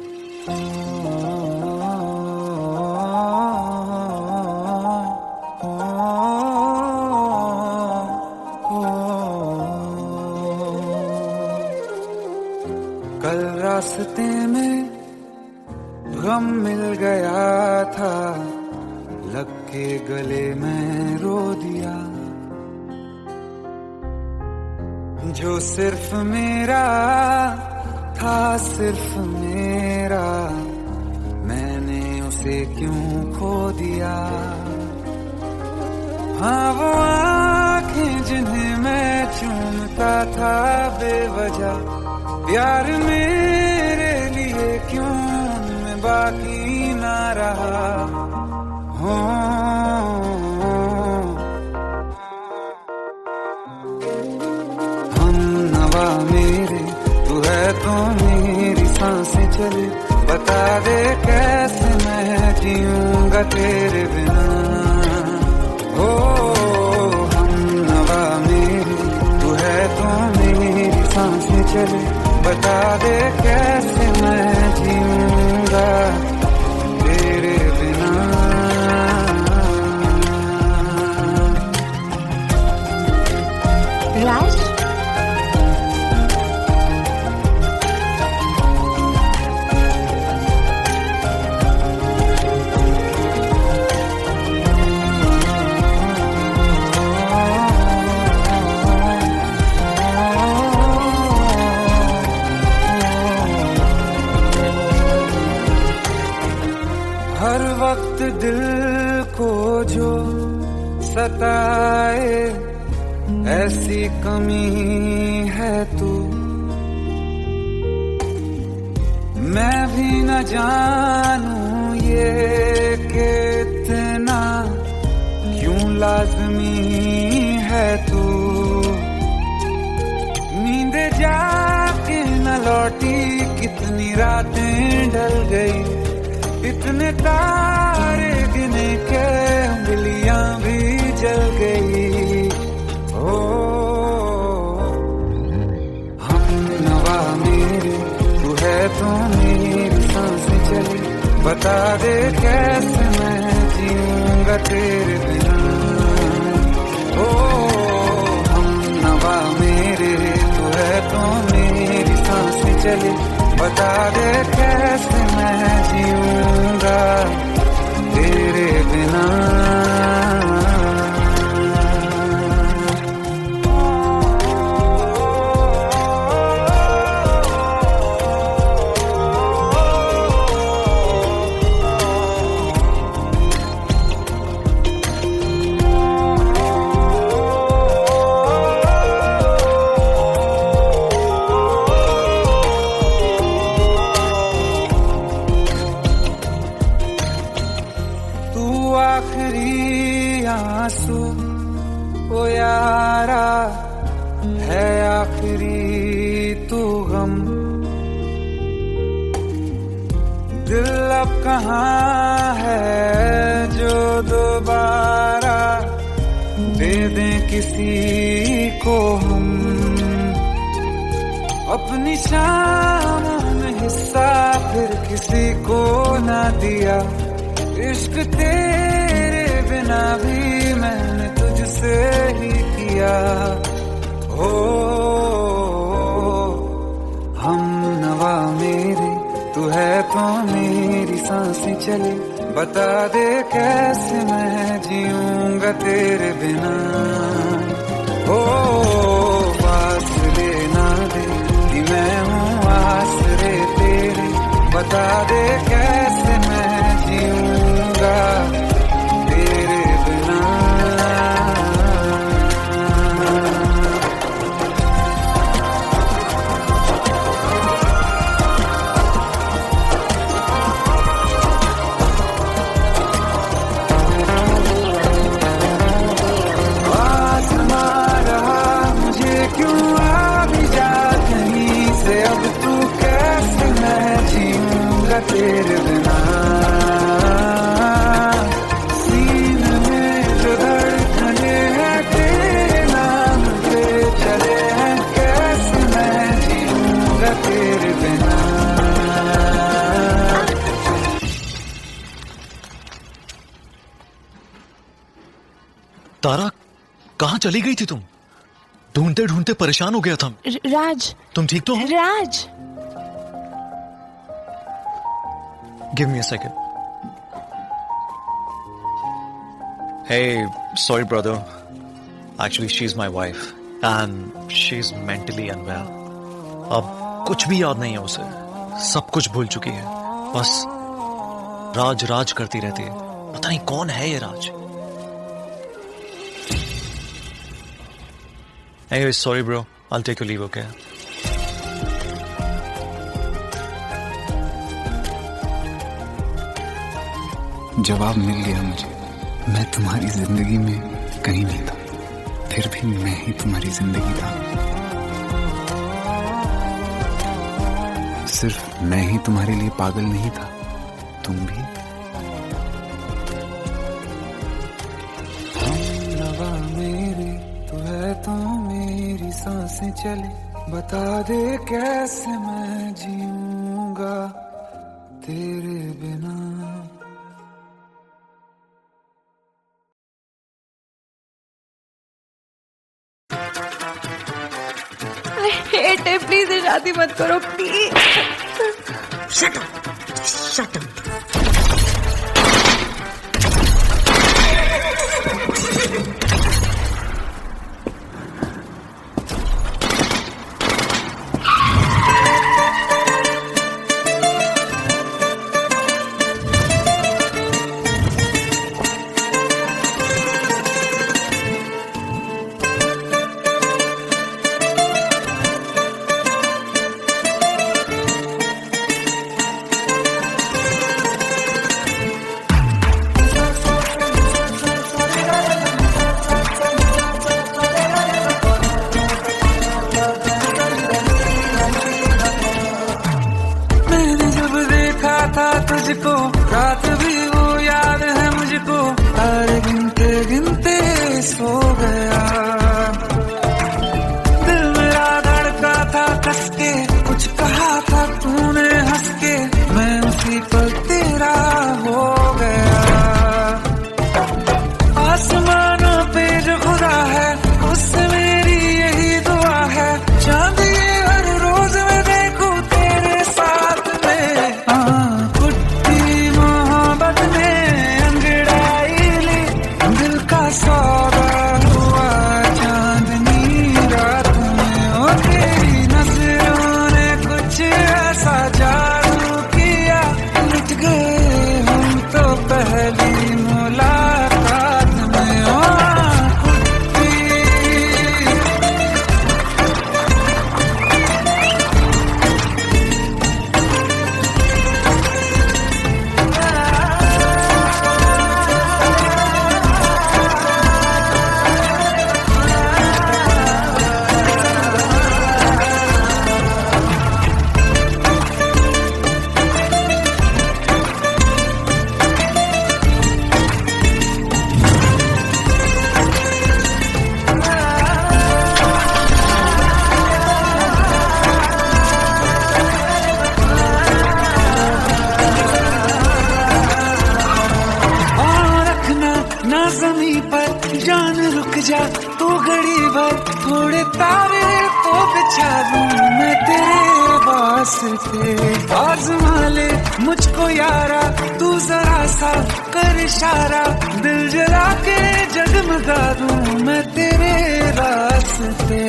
कल रास्ते में गम मिल गया था, लग के गले में रो दिया, जो सिर्फ मेरा था सिर्फ मेरा, मैंने उसे क्यों खो दिया। हाँ वो आँखें जिन्हें मैं चूमता था बेवजह, प्यार मेरे लिए क्यों उनमें बाकी ना रहा हो। हम नवा मेरे तू है तो मेरी सांसें चले, बता दे कैसे मैं जीऊंगा तेरे बिना। हो हम नवा मेरे तू है तो मेरी सांसें चले, बता दे कैसे मैं जीऊंगा तेरे बिना। राज हर वक्त दिल को जो सताए ऐसी कमी है तू, मैं भी न जानूं ये कि इतना क्यों लाजमी है तू। नींद जाके न लौटी कितनी रातें ढल गई, इतने तारे गिने के उंगलियां भी जल गई। ओ हम नवा मेरे तू है तो मेरी सांसें चली, बता दे कैसे मैं जीऊंगा तेरे बिना। ओ हम नवा मेरे तू है तो मेरी सांसें चली, बता दे कैसे मैं जीऊंगा तेरे बिना। आखिरी आंसू ओ यारा है, आखिरी तू गम। दिल अब कहाँ है जो दोबारा दे दें किसी को हम। अपनी शामों में हिस्सा फिर किसी को ना दिया। इश्क तेरे बिना भी मैंने तुझसे ही किया। हो हम नवा मेरे, तू है तो मेरी सांसें चले। बता दे कैसे मैं जीऊंगा तेरे बिना। हो फासले ना दे कि मैं हूँ आसरे तेरे। बता दे कैसे मैं जीऊंगा तेरे बिना। आसमां रहा मुझे क्यों आ भी जा कहीं से। अब तू कैसे मैं जीऊंगा तेरे बिना। सीने में जो धड़कने हैं तेरे नाम पे चले हैं। कैसे मैं जीऊंगा तेरे बिना। तारा, कहाँ चली गई थी तुम? ढूंढते ढूंढते परेशान हो गया था। राज, तुम ठीक तो हो? राज, Give me a second. Hey, sorry brother. Actually, she's my wife and she's mentally unwell. अब कुछ भी याद नहीं है उसे, सब कुछ भूल चुकी है। बस राज राज करती रहती है। पता नहीं कौन है ये राज। Anyway, sorry bro. I'll take your leave, okay? जवाब मिल गया मुझे। मैं तुम्हारी जिंदगी में कहीं नहीं था, फिर भी मैं ही तुम्हारी जिंदगी था। सिर्फ मैं ही तुम्हारे लिए पागल नहीं था, तुम भी। नवा मेरे, तू है तो मेरी सांसें चले। बता दे कैसे मैं जीऊंगा तेरे बिना। हेट है, प्लीज शादी मत करो please. Shut up, shut up. तुझको रात भी वो याद है मुझको। तारे गिनते गिनते सो गया। दिल मेरा धड़का था कस के, कुछ कहा था तूने हंस के। मैं उसी पल तेरा हो गया। आसमानों पे जो खुदा है उससे मेरी यही दुआ है। चांद ये हर रोज मैं देखूं तेरे साथ। का सौदा हुआ चांदनी रात में। ओ तेरी नजरों ने कुछ ऐसा जादू किया, लुट गए हम तो पहली मुलाकात में। ओ ना ज़मीं पर जान रुक जा तू घड़ी भर, थोड़े तारे तो बिछा दूं मैं तेरे वास्ते। आज़मा ले मुझको यारा तू जरा सा कर इशारा, दिल जला के जगमगा दूं मैं तेरे रास्ते।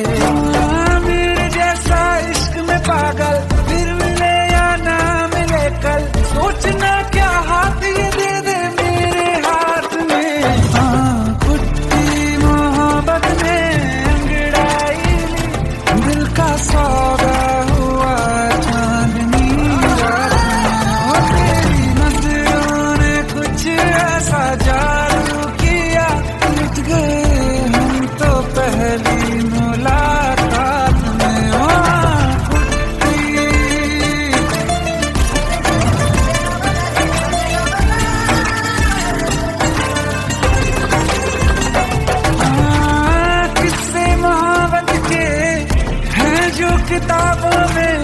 मेरे जैसा इश्क में पागल फिर मिले या ना मिले कल, सोचना क्या हाथ ये दे दे मेरे हाथ में। हाँ कुट्टी मोहब्बत में अंगड़ाई ली, दिल का सौदा हुआ चांदनी रात में। ओ तेरी नजरों ने कुछ ऐसा जादू किया, लुट गए हम तो पहली मुलाकात में। ओ किताबों में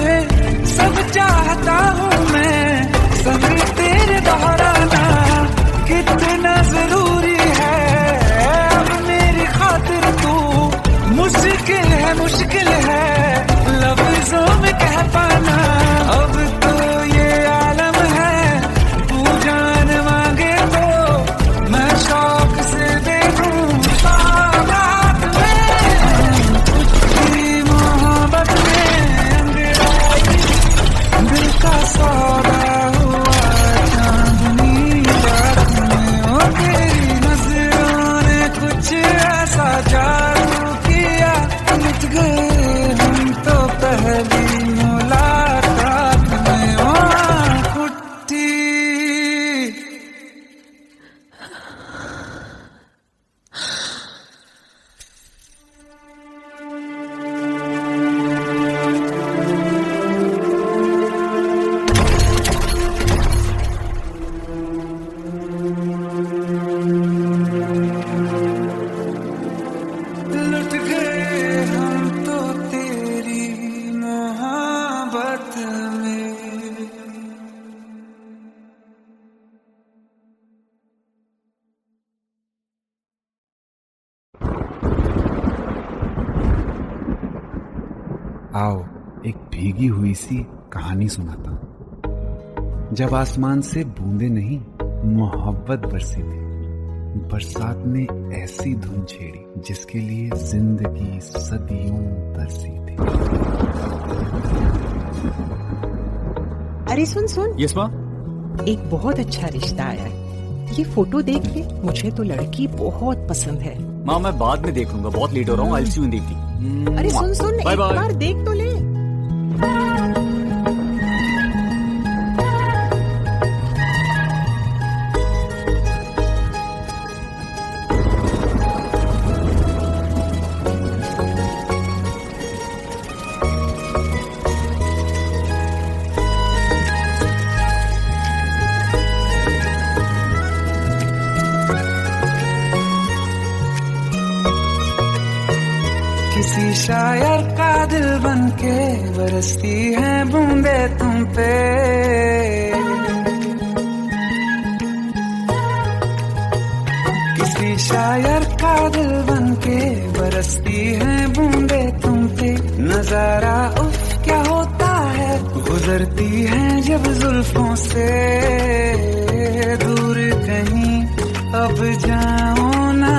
सब चाहता हूँ मैं, संग तेरे दोहराना कितना जरूरी है। अब मेरी खातिर तू मुश्किल है लफ्जों में कह पाना। अब तो ये आलम है तू जान मांगे तो मैं शौक से देखूं बारात में। तेरी मोहब्बत दिल का सौदा हुआ चांदनी रात में। ओ तेरी नजरों ने कुछ ऐसा जादू किया, लुट गए हम तो पहली मुलाकात में। ओ कुट्टी लुट गए हम तो तेरी मोहब्बत में। आओ एक भीगी हुई सी कहानी सुनाता हूं। जब आसमान से बूंदे नहीं मोहब्बत बरसी थी, बरसात ने ऐसी धुन छेड़ी जिसके लिए जिंदगी सदियों तरसी थी। अरे सुन सुन, यस माँ। एक बहुत अच्छा रिश्ता आया है, ये फोटो देख ले। मुझे तो लड़की बहुत पसंद है। माँ मैं बाद में देख लूंगा, बहुत लेट हो रहा हूँ। आई सी यू इन द इवनिंग। अरे सुन सुन, एक बार देख तो ले। किसी शायर का दिल बनके बरसती है बूंदे तुम पे। किसी शायर का दिल बनके बरसती है बूंदे तुम पे। नजारा उफ क्या होता है, गुजरती है जब जुल्फों से। दूर कहीं अब जाओ ना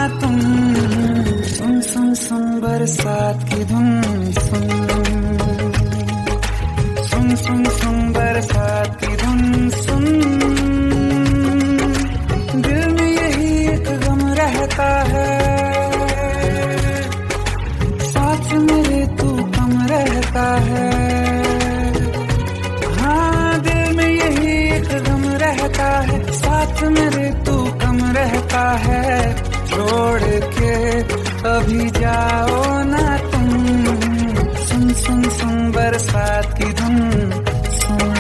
है। हाँ, दिल में यही एक गम रहता है, साथ मेरे तू कम रहता है। छोड़ के अभी जाओ ना तुम, सुन सुन सुन बरसात की धुन सुन।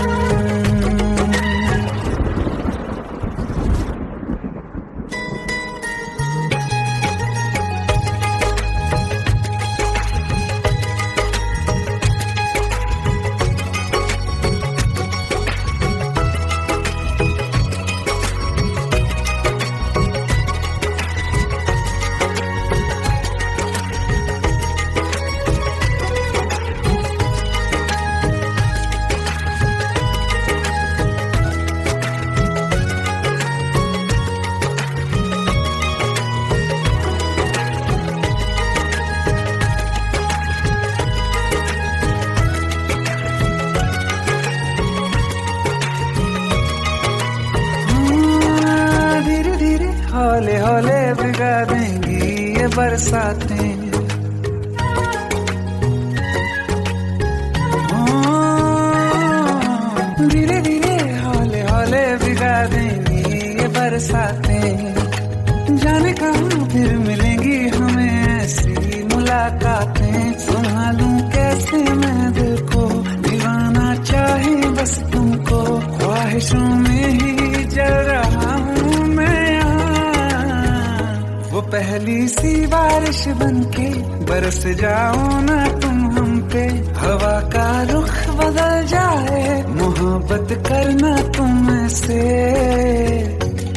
हौले हौले भिगा देंगी ये बरसातें। धीरे धीरे हौले हौले भिगा देंगी ये बरसातें। जाने कहाँ फिर मिलेंगी हमें ऐसी मुलाकातें। संभालूं कैसे मैं दिल को, दीवाना चाहे बस तुमको। ख्वाहिशों में ही जल रहा हूँ मैं, वो पहली सी बारिश बनके बरस जाओ ना तुम हम पे। हवा का रुख बदल जाए, मोहब्बत करना तुम से।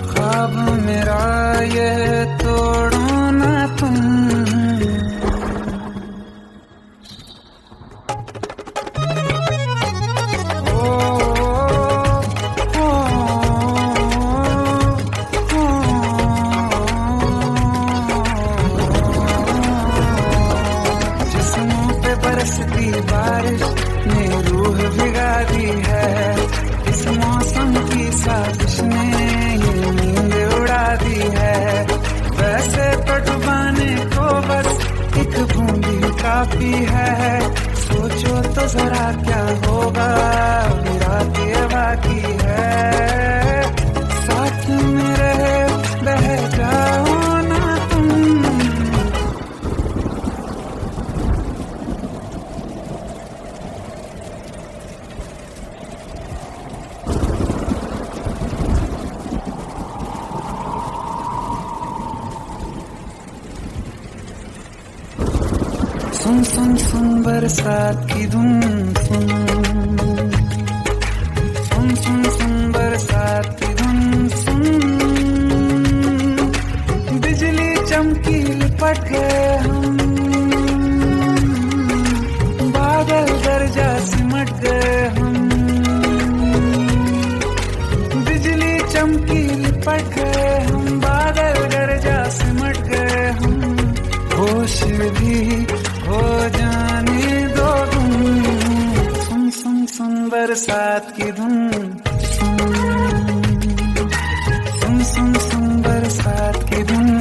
ख्वाब मेरा ये तोड़ो ना तुम। बरसती बारिश ने रूह भिगा दी है। इस मौसम की साजिश ने ये नींद उड़ा दी है। वैसे तो डुबाने को बस एक बूंदी काफी है। सोचो तो जरा क्या होगा, रात ये बाकी है। साथ में रहे बह जाओ ना तुम। सुन सुन सुन बरसात की धुन सुन। सुन सुन सुन बरसात की धुन सुन। बिजली चमकी लिपट गए हम, बादल गरजा सिमट गए हम। बिजली चमकी लिपट गए हम, बादल गरजा सिमट गए हम। होश भी हो जाने दो तुम। सुन सुन सुन बरसात की धुन सुन। सुन सुन सुन बरसात की धुन।